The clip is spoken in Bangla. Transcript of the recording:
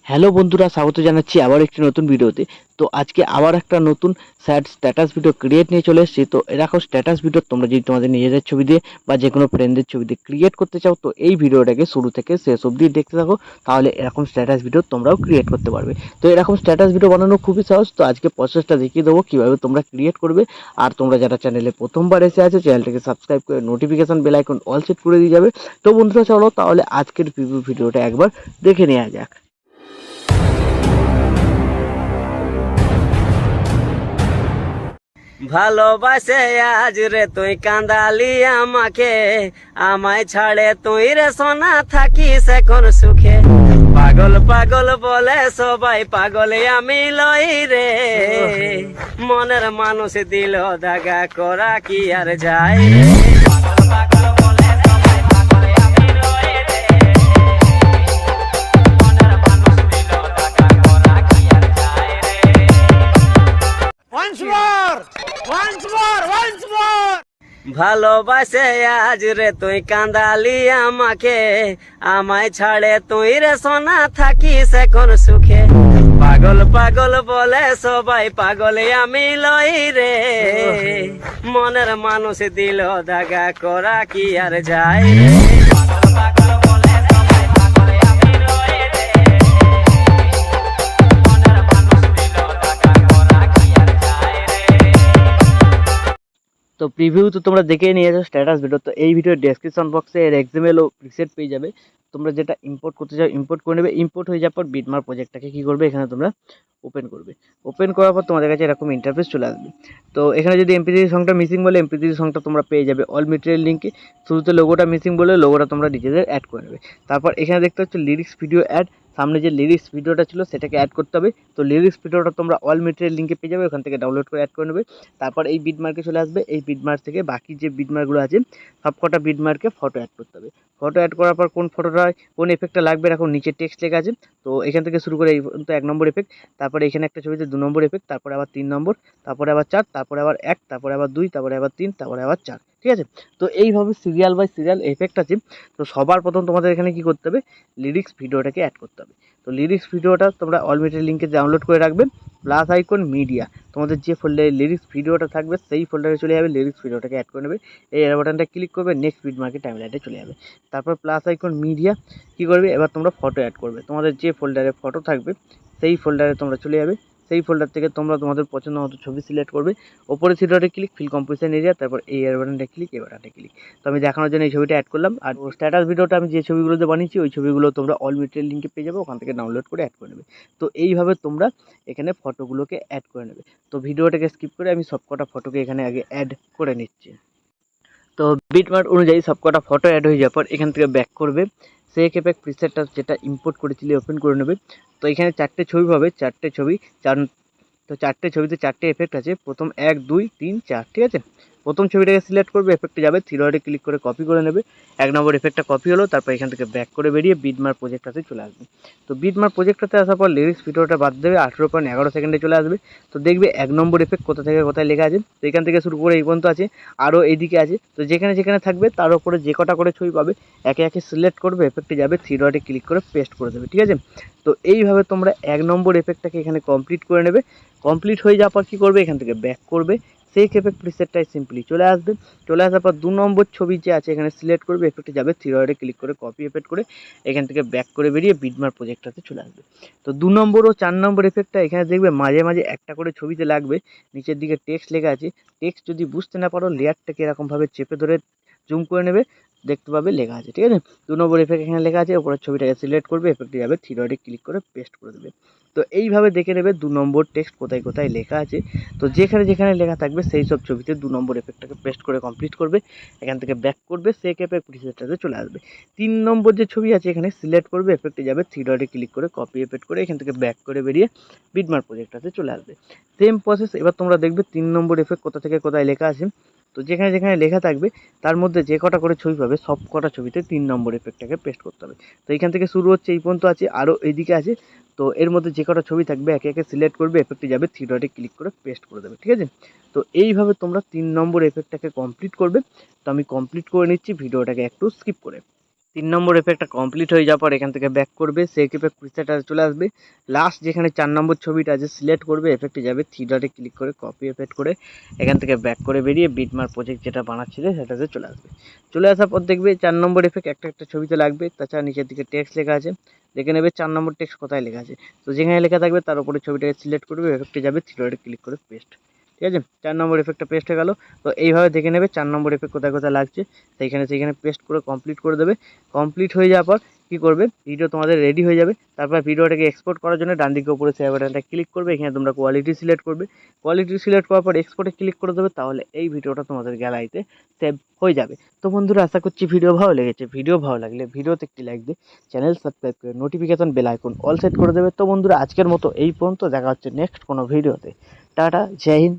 হ্যালো বন্ধুরা, স্বাগত জানাচ্ছি আবার একটি নতুন ভিডিওতে। তো আজকে আবার একটা নতুন স্যাড স্ট্যাটাস ভিডিও ক্রিয়েট নিয়ে চলে এসেছি। তো এরকম স্ট্যাটাস ভিডিও তোমরা যদি তোমাদের নিজেদের ছবি দিয়ে বা যে কোনো ফ্রেন্ডদের ছবি দিয়ে ক্রিয়েট করতে চাও, তো এই ভিডিওটাকে শুরু থেকে শেষ অবধি দেখতে থাকো, তাহলে এরকম স্ট্যাটাস ভিডিও তোমরাও ক্রিয়েট করতে পারবে। তো এরকম স্ট্যাটাস ভিডিও বানানো খুবই সহজ। তো আজকে প্রসেসটা দেখিয়ে দেবো কীভাবে তোমরা ক্রিয়েট করবে। আর তোমরা যারা চ্যানেলে প্রথমবার এসে আছো, চ্যানেলটাকে সাবস্ক্রাইব করে notification bell icon all set করে দিয়ে যাবে। তো বন্ধুরা চলো তাহলে আজকের ভিডিওটা একবার দেখে নেওয়া যাক। ভালোবাসে আজ রে তুই কান্দালি আমাকে, আমায় ছাড়ে তুই রে সোনা থাকিস এখন সুখে। পাগল পাগল বলে সবাই, পাগল আমি লই রে। মনের মানুষ দিল দাগা, করা কি আর যায় রে। ভালোবাসে আজ রে তুই কান্দালি আমাকে, আমায় ছাড়ে তুই রে সোনা থাকিস এখন সুখে। পাগল পাগল বলে সবাই, পাগল আমি লই রে। মনের মানুষ দিল দাগা, করা কি আর যায় রে। তো প্রিভিউ তো তোমরা দেখেই নিয়েছো স্ট্যাটাস ভিডিও। তো এই ভিডিওর ডেসক্রিপশন বক্সে এর এক্সএমএল ও প্রিসেট পেয়ে যাবে। তোমরা যেটা ইম্পোর্ট করতে চাও ইম্পোর্ট করে নেবে। ইম্পোর্ট হয়ে যাওয়ার পর বিটমার্ক প্রজেক্টটাকে কী করবে, এখানে তোমরা ওপেন করবে। ওপেন করার পর তোমাদের কাছে এরকম ইন্টারফেস চলে আসবে। তো এখানে যদি MP3 সংটা মিসিং বলে MP3 সংটা তোমরা পেয়ে যাবে অল মেটেরিয়াল লিঙ্কে। শুরুতে লোগোটা মিসিং বলে লোগোটা তোমরা নিজেদের অ্যাড করে নেবে। তারপর এখানে দেখতে হচ্ছে লিরিক্স ভিডিও অ্যাড, সামনে যে লিরিক্স ভিডিওটা ছিল সেটাকে অ্যাড করতে হবে। তো লিরিক্স ভিডিওটা তোমরা অল মেটেরিয়াল লিঙ্কে পেয়ে যাবে, ওখান থেকে ডাউনলোড করে অ্যাড করে নেবে। তারপর এই বিটমার্কে চলে আসবে। এই বিটমার্ক থেকে বাকি যে বিটমার্কগুলো আছে সবকটা বিটমার্কে ফটো অ্যাড করতে হবে। ফটো অ্যাড করার পর কোন ফটোটা কোন এফেক্টটা লাগবে এখন নিচে টেক্সট লেখা আছে। তো এখান থেকে শুরু করে এই পর্যন্ত 1 নম্বর এফেক্ট, তারপরে এখানে একটা ছবিতে 2 নম্বর এফেক্ট, তারপরে আবার 3 নম্বর, তারপরে আবার 4, তারপরে আবার 1, তারপরে আবার 2, তারপরে আবার 3, তারপরে আবার 4। ঠিক আছে? তো এইভাবে সিরিয়াল বাই সিরিয়াল এফেক্ট আছে। তো সবার প্রথম তোমাদের এখানে কি করতে হবে, লিরিক্স ভিডিওটাকে অ্যাড করতে হবে। তো লিরিক্স ভিডিওটা তোমরা অল মেটেরিয়াল লিঙ্কে ডাউনলোড করে রাখবে। প্লাস আইকন মিডিয়া, তোমাদের যে ফোল্ডারে লিরিক্স ভিডিওটা থাকবে সেই ফোল্ডারে চলে যাবে, লিরিক্স ভিডিওটাকে অ্যাড করে নেবে। এই এর বাটনটা ক্লিক করবে, নেক্সট বিটমার্কে টাইমলাইনে চলে যাবে। তারপর প্লাস আইকন মিডিয়া কী করবে, এবার তোমরা ফটো অ্যাড করবে। তোমাদের যে ফোল্ডারে ফটো থাকবে সেই ফোল্ডারে তোমরা চলে যাবে। সেই ফোল্ডার থেকে তোমরা তোমাদের পছন্দ মতো ছবি সিলেক্ট করবে। ওপরে সিলেক্টে ক্লিক, ফিল কম্পোজিশন এরিয়া, তারপর এই এর বাটনটা ক্লিক, এই বাটনটা ক্লিক। তো আমি দেখানোর জন্য এই ছবিটা অ্যাড করলাম। আর স্ট্যাটাস ভিডিওটা আমি যে ছবিগুলোতে বানিয়েছি ওই ছবিগুলো তোমরা অল মেটেরিয়াল লিঙ্কে পেয়ে যাবে, ওখান থেকে ডাউনলোড করে অ্যাড করে নেবে। তো এইভাবে তোমরা এখানে ফটোগুলোকে অ্যাড করে নেবে। তো ভিডিওটাকে স্কিপ করে আমি সবকটা ফটোকে এখানে আগে অ্যাড করে নিচ্ছি। তো বিটমার্ক অনুযায়ী সবকটা ফটো অ্যাড হয়ে যাওয়ার পর এখান থেকে ব্যাক করবে। সেক এফেক্ট প্রিসেটটা যেটা ইম্পোর্ট করেছিলে ওপেন করে নেবে। তো এখানে 4টে ছবি পাবে, 4টে ছবি তো 4টে ছবিতে 4টে এফেক্ট আছে। প্রথম 1, 2, 3, 4। ঠিক আছে? প্রথম ছবিটাকে সিলেক্ট করবে, এফেক্টে যাবে, থ্রি ডটে ক্লিক করে কপি করে নেবে। 1 নম্বর এফেক্টটা কপি হলো। তারপর এখান থেকে ব্যাক করে বেরিয়ে বিটমার্ক প্রজেক্টটাতে চলে আসবে। তো বিটমার্ক প্রজেক্টটাতে আসার পর লিরিক্স ভিডিওটা বাদ দেবে, 18.11 সেকেন্ডে চলে আসবে। তো দেখবে 1 নম্বর এফেক্ট কোথা থেকে কোথায় লেখা আছে। তো এখান থেকে শুরু করে এই পর্যন্ত আছে, আরও এইদিকে আছে। তো যেখানে যেখানে থাকবে তার উপরে যে কটা করে ছবি পাবে একে একে সিলেক্ট করবে, এফেক্টে যাবে, থ্রি ডটে ক্লিক করে পেস্ট করে দেবে। ঠিক আছে? তো এইভাবে তোমরা 1 নম্বর এফেক্টটাকে এখানে কমপ্লিট করে নেবে। কমপ্লিট হয়ে যাওয়ার পর কী করবে, এখান থেকে ব্যাক করবে। সেই এফেক্ট প্রিসেটটাই সিম্পলি চলে আসবে। চলে আসার পর 2 নম্বর ছবি যে আছে এখানে সিলেক্ট করবে, এফেক্টে যাবে, থ্রি ডটে ক্লিক করে কপি এফেক্ট করে এখান থেকে ব্যাক করে বেরিয়ে বিটমার্ক প্রজেক্টটাতে চলে আসবে। তো 2 নম্বর ও 4 নম্বর এফেক্টটা এখানে দেখবে মাঝে মাঝে একটা করে ছবিতে লাগবে। নিচের দিকে টেক্সট লেখা আছে। টেক্সট যদি বুঝতে না পারো লেয়ারটাকে এরকমভাবে চেপে ধরে জুম করে নেবে, দেখতে পাবে লেখা আছে। ঠিক আছে? 2 নম্বর এফেক্ট এখানে লেখা আছে, ওপরের ছবিটাকে সিলেক্ট করবে, এফেক্টে যাবে, থ্রি ডটে ক্লিক করে পেস্ট করে দেবে। তো এইভাবে দেখে নেবে 2 নম্বর টেক্সট কোথায় কোথায় লেখা আছে। তো যেখানে যেখানে লেখা থাকবে সেই সব ছবিতে 2 নম্বর এফেক্টটাকে পেস্ট করে কমপ্লিট করবে। এখান থেকে ব্যাক করবে, সেক এফেক্ট প্রিসেটটাতে চলে আসবে। 3 নম্বর যে ছবি আছে এখানে সিলেক্ট করবে, এফেক্টে যাবে, থ্রি ডটে ক্লিক করে কপি এফেক্ট করে এখান থেকে ব্যাক করে বেরিয়ে বিটমার্ক প্রজেক্টটাতে চলে আসবে। Same process. এবার তোমরা দেখবে 3 নম্বর এফেক্ট কোথা থেকে কোথায় লেখা আছে। তো যেখানে যেখানে লেখা থাকবে তার মধ্যে যে কটা করে ছবি পাবে সব কটা ছবিতে 3 নম্বর এফেক্টটাকে পেস্ট করতে হবে। তো এখান থেকে শুরু হচ্ছে, এই পর্যন্ত আছে, আরও এইদিকে আছে। তো এর মধ্যে যে কটা ছবি থাকবে একে একে সিলেক্ট করবে, এফেক্টে যাবে, থ্রি ডটে ক্লিক করে পেস্ট করে দেবে। ঠিক আছে? তো এইভাবে তোমরা 3 নম্বর এফেক্টটাকে কমপ্লিট করবে। তো আমি কমপ্লিট করে নিচ্ছি ভিডিওটাকে একটু স্কিপ করে। 3 নম্বর এফেক্টটা কমপ্লিট হয়ে যাওয়ার পর এখান থেকে ব্যাক করবে, সেক ইফেক্ট প্রিসেট চলে আসবে। লাস্ট যেখানে 4 নম্বর ছবিটা আছে সিলেক্ট করবে, এফেক্টে যাবে, 3 ডটে ক্লিক করে কপি এফেক্ট করে এখান থেকে ব্যাক করে বেরিয়ে বিটমার্ক প্রজেক্ট যেটা বানাচ্ছিলে সেটাতে চলে আসবে। চলে আসার পর দেখবে 4 নম্বর এফেক্ট একটা ছবিতে লাগবে, তাছাড়া নিচের দিকে টেক্সট লেখা আছে, দেখে নেবে 4 নম্বর টেক্সট কোথায় লেখা আছে। তো যেখানে লেখা থাকবে তার উপরে ছবিটাকে সিলেক্ট করবে, এফেক্টে যাবে, 3 ডটে ক্লিক করে পেস্ট। ঠিক আছে, 4 নম্বর এফেক্টটা পেস্ট হয়ে গেল। তো এইভাবে দেখে নেবে 4 নম্বর এফেক্ট কোথায় কোথায় লাগছে, সেইখানে পেস্ট করে কমপ্লিট করে দেবে। কমপ্লিট হয়ে যাওয়ার পর কী করবে, ভিডিও তোমাদের রেডি হয়ে যাবে। তারপর ভিডিওটাকে এক্সপোর্ট করার জন্য ডান দিকে উপরে সেভ বাটনটা ক্লিক করবে, এখানে তোমরা কোয়ালিটি সিলেক্ট করবে। কোয়ালিটি সিলেক্ট করার পর এক্সপোর্টে ক্লিক করে দেবে, তাহলে এই ভিডিওটা তোমাদের গ্যালারিতে সেভ হয়ে যাবে। তো বন্ধুরা, আশা করছি ভিডিও ভালো লেগেছে। ভিডিও ভালো লাগলে ভিডিওতে একটি লাইক দিয়ে চ্যানেল সাবস্ক্রাইব করে notification bell icon all set করে দেবে। তো বন্ধুরা, আজকের মতো এই পর্যন্ত, দেখা হচ্ছে নেক্সট কোনো ভিডিওতে। টাটা, জয় হিন্দ।